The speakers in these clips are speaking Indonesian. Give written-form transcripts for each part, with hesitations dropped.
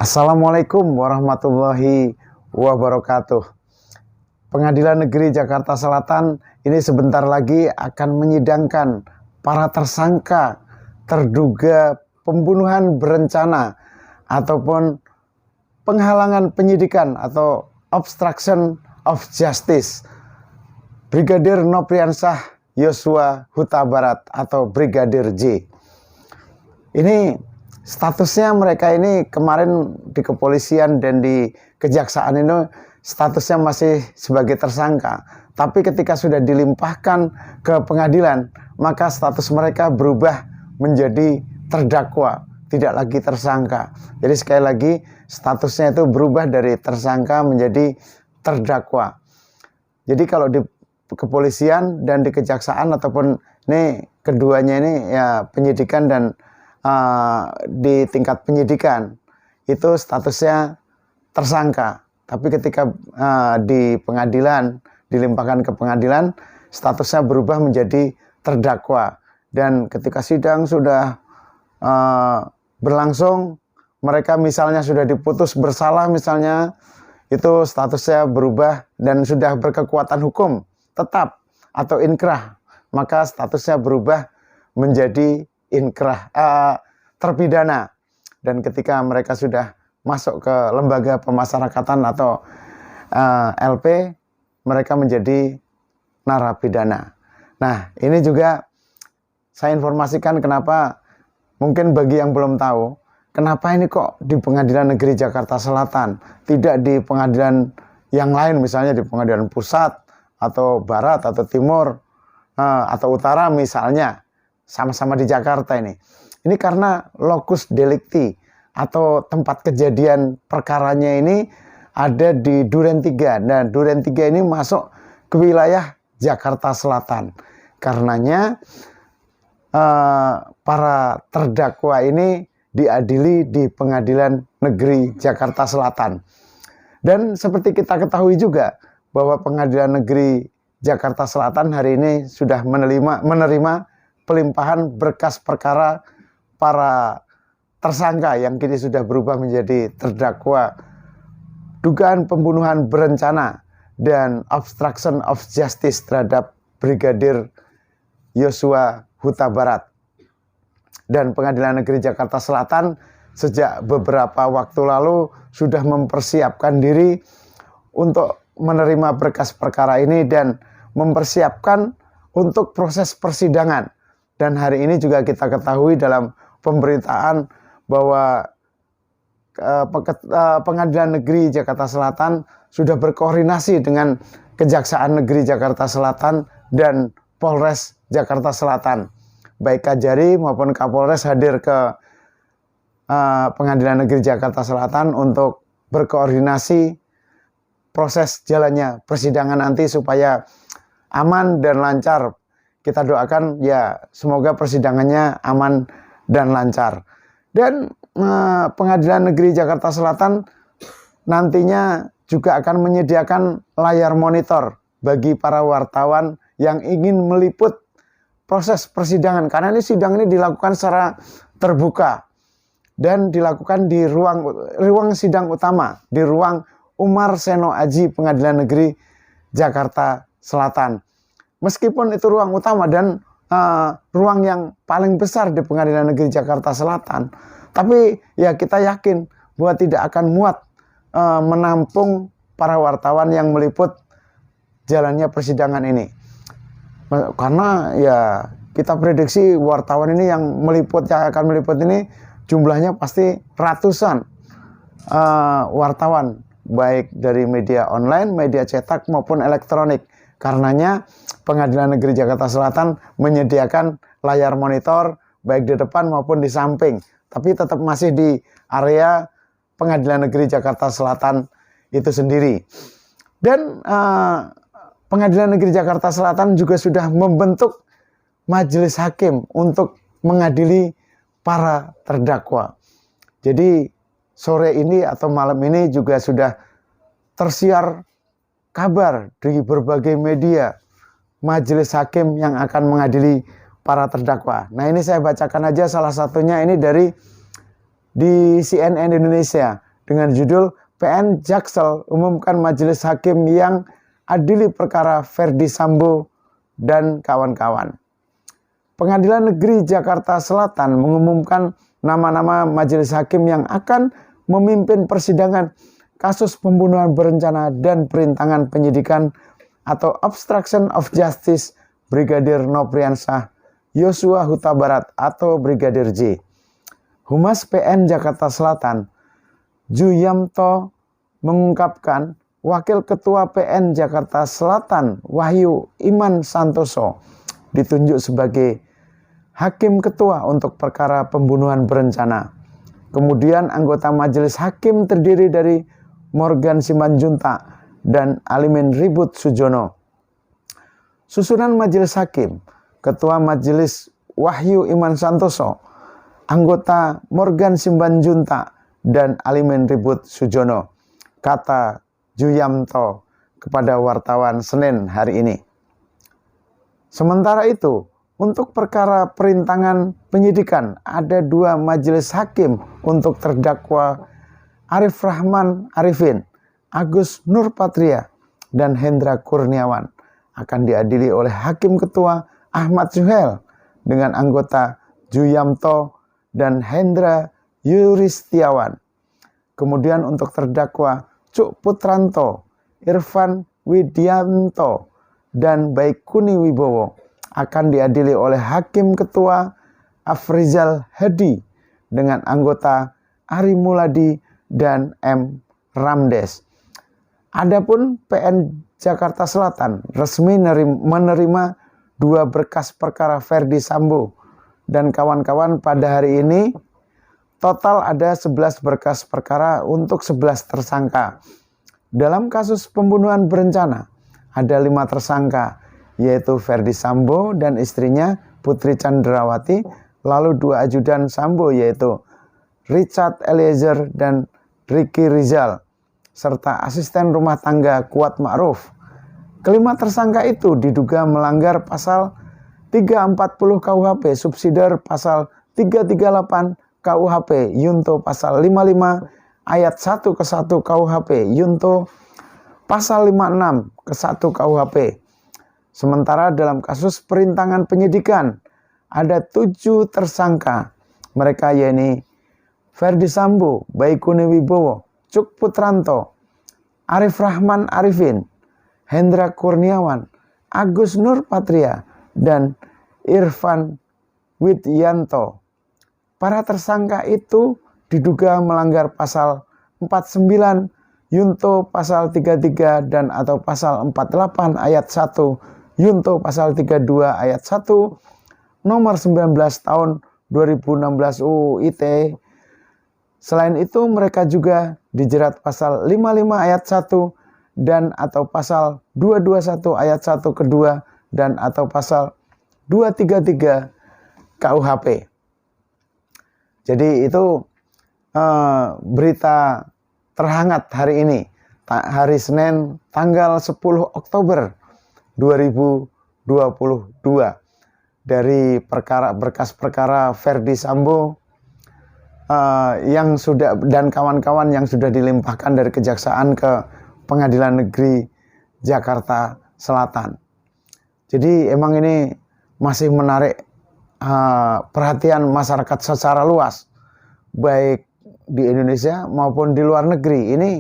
Assalamualaikum warahmatullahi wabarakatuh. Pengadilan Negeri Jakarta Selatan ini sebentar lagi akan menyidangkan para tersangka terduga pembunuhan berencana ataupun penghalangan penyidikan atau obstruction of justice Brigadir Nopriansah Yosua Huta Barat atau Brigadir J. Ini statusnya mereka ini kemarin di kepolisian dan di kejaksaan ini statusnya masih sebagai tersangka. Tapi ketika sudah dilimpahkan ke pengadilan, maka status mereka berubah menjadi terdakwa, tidak lagi tersangka. Jadi sekali lagi statusnya itu berubah dari tersangka menjadi terdakwa. Jadi kalau di kepolisian dan di kejaksaan ataupun ini keduanya ini ya penyidikan dan di tingkat penyidikan itu statusnya tersangka, tapi ketika di pengadilan dilimpahkan ke pengadilan statusnya berubah menjadi terdakwa, dan ketika sidang sudah berlangsung mereka misalnya sudah diputus bersalah misalnya, itu statusnya berubah dan sudah berkekuatan hukum tetap atau inkrah, maka statusnya berubah menjadi inkrah terpidana. Dan ketika mereka sudah masuk ke lembaga pemasyarakatan atau LP, mereka menjadi narapidana. Nah, ini juga saya informasikan kenapa, mungkin bagi yang belum tahu, kenapa ini kok di Pengadilan Negeri Jakarta Selatan, tidak di pengadilan yang lain, misalnya di pengadilan pusat atau barat atau timur atau utara misalnya, sama-sama di Jakarta ini. Ini karena lokus delikti atau tempat kejadian perkaranya ini ada di Duren 3. Nah, Duren 3 ini masuk ke wilayah Jakarta Selatan. Karenanya para terdakwa ini diadili di Pengadilan Negeri Jakarta Selatan. Dan seperti kita ketahui juga bahwa Pengadilan Negeri Jakarta Selatan hari ini sudah menerima pelimpahan berkas perkara para tersangka yang kini sudah berubah menjadi terdakwa dugaan pembunuhan berencana dan obstruction of justice terhadap Brigadir Yosua Huta Barat. Dan Pengadilan Negeri Jakarta Selatan sejak beberapa waktu lalu sudah mempersiapkan diri untuk menerima berkas perkara ini dan mempersiapkan untuk proses persidangan. Dan hari ini juga kita ketahui dalam pemberitaan bahwa Pengadilan Negeri Jakarta Selatan sudah berkoordinasi dengan Kejaksaan Negeri Jakarta Selatan dan Polres Jakarta Selatan. Baik Kajari maupun Kapolres hadir ke Pengadilan Negeri Jakarta Selatan untuk berkoordinasi proses jalannya persidangan nanti supaya aman dan lancar. Kita doakan ya semoga persidangannya aman dan lancar. Dan Pengadilan Negeri Jakarta Selatan nantinya juga akan menyediakan layar monitor bagi para wartawan yang ingin meliput proses persidangan, karena ini sidang ini dilakukan secara terbuka dan dilakukan di ruang sidang utama, di ruang Umar Seno Aji Pengadilan Negeri Jakarta Selatan. Meskipun itu ruang utama dan ruang yang paling besar di Pengadilan Negeri Jakarta Selatan, tapi ya kita yakin bahwa tidak akan muat menampung para wartawan yang meliput jalannya persidangan ini. Karena ya kita prediksi wartawan ini yang akan meliput ini jumlahnya pasti ratusan wartawan, baik dari media online, media cetak maupun elektronik. Karenanya Pengadilan Negeri Jakarta Selatan menyediakan layar monitor baik di depan maupun di samping, tapi tetap masih di area Pengadilan Negeri Jakarta Selatan itu sendiri. Dan Pengadilan Negeri Jakarta Selatan juga sudah membentuk majelis hakim untuk mengadili para terdakwa. Jadi sore ini atau malam ini juga sudah tersiar kabar di berbagai media majelis hakim yang akan mengadili para terdakwa. Nah, ini saya bacakan aja salah satunya ini dari di CNN Indonesia. dengan judul PN Jaksel umumkan majelis hakim yang adili perkara Verdi Sambo dan kawan-kawan. Pengadilan Negeri Jakarta Selatan mengumumkan nama-nama majelis hakim yang akan memimpin persidangan kasus pembunuhan berencana dan perintangan penyidikan atau obstruction of justice Brigadir Nopriansyah Yosua Huta Barat atau Brigadir J. Humas PN Jakarta Selatan Juyamto mengungkapkan Wakil Ketua PN Jakarta Selatan Wahyu Iman Santoso ditunjuk sebagai Hakim Ketua untuk perkara pembunuhan berencana. Kemudian anggota majelis hakim terdiri dari Morgan Simanjuntak dan Alimin Ribut Sujono. Susunan majelis hakim, Ketua Majelis Wahyu Iman Santoso, anggota Morgan Simanjuntak dan Alimin Ribut Sujono, kata Juyamto kepada wartawan Senin hari ini. Sementara itu, untuk perkara perintangan penyidikan ada 2 majelis hakim untuk terdakwa Arif Rahman Arifin, Agus Nurpatria, dan Hendra Kurniawan akan diadili oleh Hakim Ketua Ahmad Suhel dengan anggota Juyamto dan Hendra Yuristiawan. Kemudian untuk terdakwa Cuk Putranto, Irfan Widianto, dan Baikuni Wibowo akan diadili oleh Hakim Ketua Afrizal Hadi dengan anggota Ari Muladi dan M. Ramdes. Adapun PN Jakarta Selatan resmi menerima 2 berkas perkara Verdi Sambo dan kawan-kawan pada hari ini. Total ada 11 berkas perkara untuk 11 tersangka. Dalam kasus pembunuhan berencana ada 5 tersangka, yaitu Verdi Sambo dan istrinya Putri Chandrawati, lalu 2 ajudan Sambo yaitu Richard Eliezer dan Ricky Rizal, serta asisten rumah tangga Kuat Ma'ruf. Kelima tersangka itu diduga melanggar pasal 340 KUHP, subsidiar pasal 338 KUHP, Yunto pasal 55 ayat 1 ke 1 KUHP, Yunto pasal 56 ke 1 KUHP. Sementara dalam kasus perintangan penyidikan ada 7 tersangka. Mereka yakni Verdi Sambo, Baikuni Wibowo, Cuk Putranto, Arif Rahman Arifin, Hendra Kurniawan, Agus Nurpatria, dan Irfan Widianto. Para tersangka itu diduga melanggar pasal 49, Yunto pasal 33 dan atau pasal 48 ayat 1, Yunto pasal 32 ayat 1, nomor 19 tahun 2016 UU ITE. Selain itu mereka juga dijerat pasal 55 ayat 1 dan atau pasal 221 ayat 1 kedua dan atau pasal 233 KUHP. Jadi itu berita terhangat hari ini, hari Senin tanggal 10 Oktober 2022 dari berkas perkara Verdi Sambo yang sudah dan kawan-kawan yang sudah dilimpahkan dari Kejaksaan ke Pengadilan Negeri Jakarta Selatan. Jadi emang ini masih menarik perhatian masyarakat secara luas, baik di Indonesia maupun di luar negeri. Ini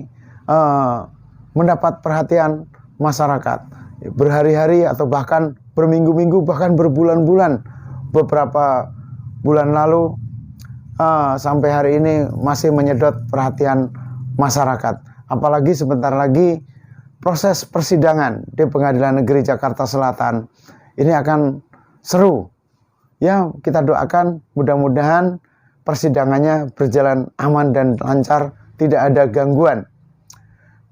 mendapat perhatian masyarakat berhari-hari atau bahkan berminggu-minggu, bahkan berbulan-bulan. Beberapa bulan lalu sampai hari ini masih menyedot perhatian masyarakat. Apalagi sebentar lagi proses persidangan di Pengadilan Negeri Jakarta Selatan ini akan seru. Ya, kita doakan mudah-mudahan persidangannya berjalan aman dan lancar, tidak ada gangguan.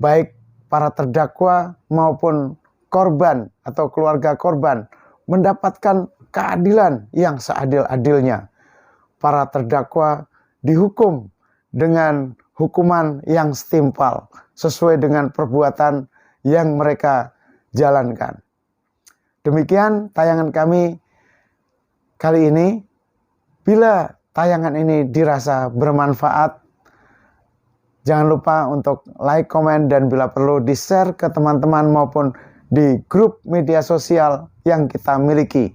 Baik para terdakwa maupun korban atau keluarga korban mendapatkan keadilan yang seadil-adilnya. Para terdakwa dihukum dengan hukuman yang setimpal sesuai dengan perbuatan yang mereka jalankan. Demikian tayangan kami kali ini. Bila tayangan ini dirasa bermanfaat, Jangan lupa untuk like, komen, dan bila perlu di-share ke teman-teman maupun di grup media sosial yang kita miliki.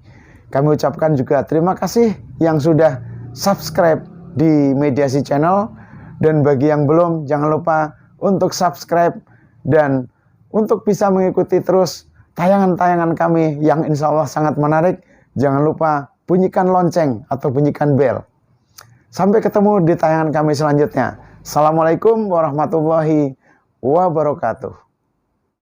Kami ucapkan juga terima kasih yang sudah subscribe di Mediasi Channel. Dan bagi yang belum, jangan lupa untuk subscribe dan untuk bisa mengikuti terus tayangan-tayangan kami yang insya Allah sangat menarik. Jangan lupa bunyikan lonceng atau bunyikan bel. Sampai ketemu di tayangan kami selanjutnya. Assalamualaikum warahmatullahi wabarakatuh.